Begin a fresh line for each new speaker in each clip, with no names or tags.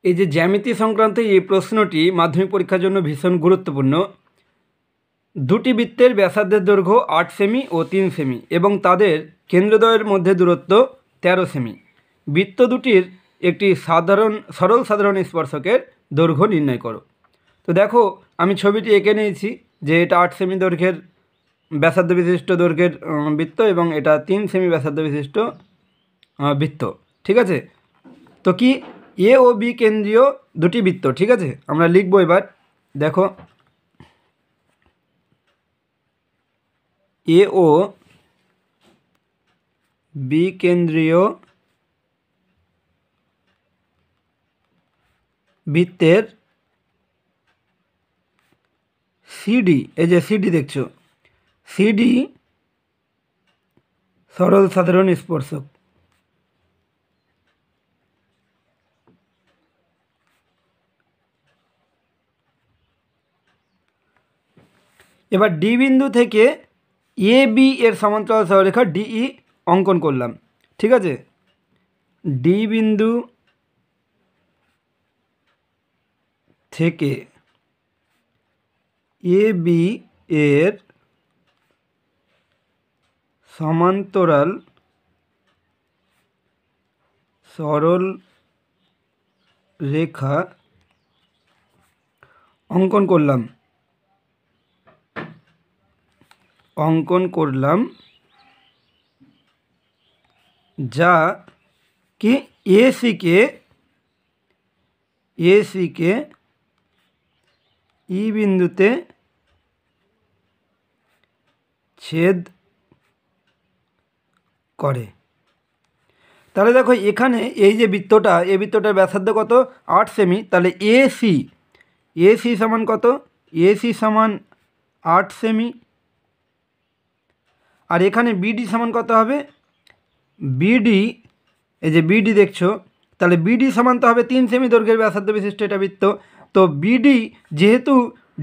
এই যে জ্যামিতি সংক্রান্ত এই প্রশ্নটি মাধ্যমিক পরীক্ষার জন্য ভীষণ গুরুত্বপূর্ণ। দুটি বৃত্তের ব্যাসার্ধের দৈর্ঘ্য 8 সেমি ও 3 সেমি এবং তাদের কেন্দ্রদ্বয়ের মধ্যে দূরত্ব 13 সেমি। বৃত্ত দুটির একটি সরল সাধারণ স্পর্শকের দৈর্ঘ্য নির্ণয় করো। তো দেখো, আমি ছবিটি এঁকে নিয়েছি যে এটা 8 সেমি দৈর্ঘ্যের ব্যাসার্ধ বিশিষ্ট দৈর্ঘ্যের বৃত্ত এবং এটা 3 সেমি ব্যাসার্ধ বিশিষ্ট বৃত্ত। ঠিক আছে, তো কি এ ও বি কেন্দ্রীয় দুটি বৃত্ত। ঠিক আছে, আমরা লিখবো এবার। দেখো, এ ও বি কেন্দ্রীয় বৃত্তের সিডি, এই যে সিডি দেখছো, সিডি সরল সাধারণ স্পর্শক। এবার ডি বিন্দু থেকে এ বি এর সমান্তরাল সরলরেখা ডিই অঙ্কন করলাম। ঠিক আছে, ডি বিন্দু থেকে এ বি এর সমান্তরাল সরল রেখা অঙ্কন করলাম যা কি এসিকে ই বিন্দুতে ছেদ করে। তাহলে দেখো, এখানে এই যে বৃত্তটা, এই বৃত্তটার ব্যাসার্ধ কত? 8 সেমি। তাহলে এসি সমান কত? এসি সমান 8 সেমি। আর এখানে বিডি সমান কত হবে? বিডি, এই যে বিডি দেখছো, তাহলে বিডি সমান তো হবে 3 সেমি দৈর্ঘ্যের ব্যাসার্ধ বিশিষ্ট এটা বৃত্ত। তো বিডি যেহেতু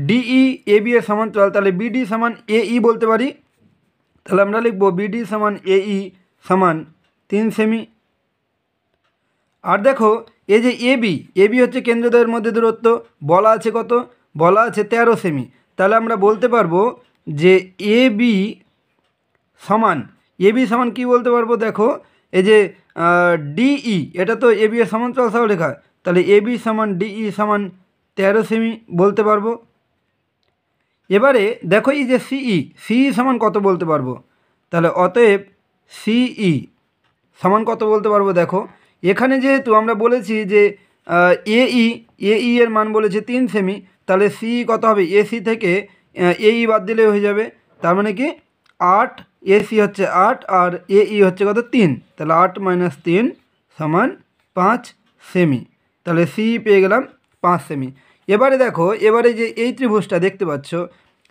ডিই এ বি এর সমান্তরাল, তাহলে বিডি সমান এই বলতে পারি। তাহলে আমরা লিখব বিডি সমান এই সমান 3 সেমি। আর দেখো, এই যে এবি হচ্ছে কেন্দ্রদ্বয়ের মধ্যে দূরত্ব, বলা আছে কত? বলা আছে 13 সেমি। তাহলে আমরা বলতে পারবো যে এবি সমান কি বলতে পারবো? দেখো, এই যে ডিই, এটা তো এবি এর সমান্তরাল সরলরেখা, তাহলে এবি সমান ডিই সমান 13 সেমি বলতে পারবো। এবারে দেখো, এই যে সিই সমান কত বলতে পারবো? তাহলে অতএব সিই সমান কত বলতে পারবো? দেখো, এখানে যেহেতু আমরা বলেছি যে এই এর মান বলেছে 3 সেমি, তাহলে সি কত হবে? এসি থেকে এই বাদ দিলে হয়ে যাবে। তার মানে কি 8, এসি হচ্ছে 8 আর এই হচ্ছে কত? 3। তাহলে 8 - 3 সমান 5 সেমি। তাহলে সি পেয়ে গেলাম 5 সেমি। এবারে দেখো, এবারে যে এই ত্রিভুজটা দেখতে পাচ্ছ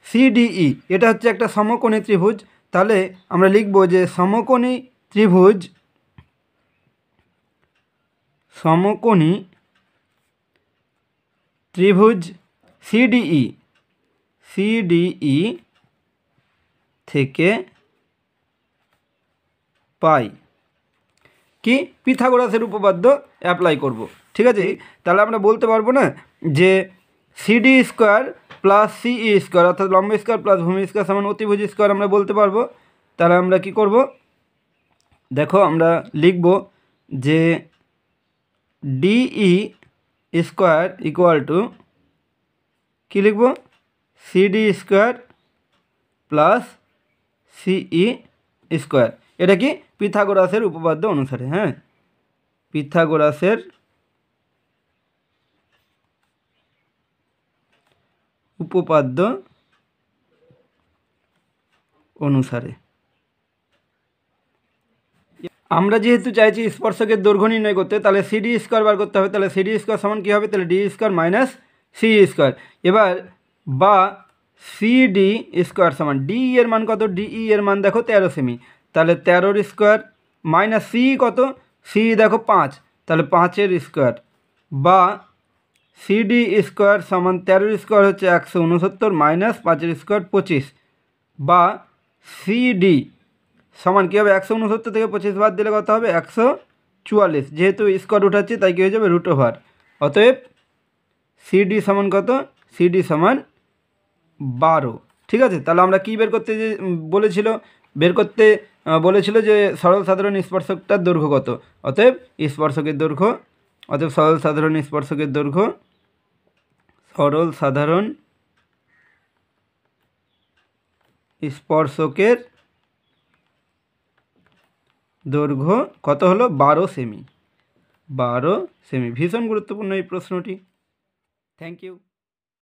সিডিই, এটা হচ্ছে একটা সমকোণী ত্রিভুজ। তাহলে আমরা লিখব যে সমকোণী ত্রিভুজ সিডিই থেকে পাই কি পিথাগোরাসের উপপাদ্য অ্যাপ্লাই করব। ঠিক আছে, তাহলে আমরা বলতে পারবো না যে সিডি স্কোয়ার প্লাস সিই স্কোয়ার অর্থাৎ লম্ব স্কোয়ার প্লাস ভূমি স্কোয়ার সমান অতিভুজ স্কোয়ার আমরা বলতে পারবো। তাহলে আমরা কি করব? দেখো, আমরা লিখব যে ডিই স্কোয়ার ইকুয়াল টু কী লিখব? সিডি স্কোয়ার প্লাস সিই স্কোয়ার। এটা কি পিথাগোরাসের উপপাদ্য অনুসারে। হ্যাঁ, পিথাগোরাসের উপপাদ্য অনুসারে আমরা যেহেতু চাইছি স্পর্শকের দৈর্ঘ্য নির্ণয় করতে, তাহলে সিডি স্কোয়ার বার করতে হবে। তাহলে সিডি স্কোয়ার সমান কী হবে? তাহলে D square minus C square. এবার বা সিডি স্কোয়ার সমান ডি এর মান কত? ডিই এর মান দেখো 13 সেমি, তাহলে 13 স্কোয়ার মাইনাস সি কত? সি দেখো 5, তাহলে 5 স্কোয়ার বা সিডি স্কোয়ার সমান 13 স্কোয়ার হচ্ছে 169 মাইনাস 5 স্কোয়ার 25 বা সিডি সমান কী হবে? 169 থেকে 25 বাদ দিলে কত হবে? 144। যেহেতু স্কোয়ার উঠাচ্ছি তাই কী হয়ে যাবে? √। অতএব সিডি সমান কত? সিডি সমান 12। ঠিক আছে, তাহলে আমরা কি বের করতে বলেছিল? বের করতে বলেছিল যে সরল সাধারণ স্পর্শকটার দৈর্ঘ্য কত। অতএব স্পর্শকের দৈর্ঘ্য, অতএব সরল সাধারণ স্পর্শকের দৈর্ঘ্য, সরল সাধারণ স্পর্শকের দৈর্ঘ্য কত হলো? 12 সেমি। 12 সেমি। ভীষণ গুরুত্বপূর্ণ এই প্রশ্নটি। Thank you.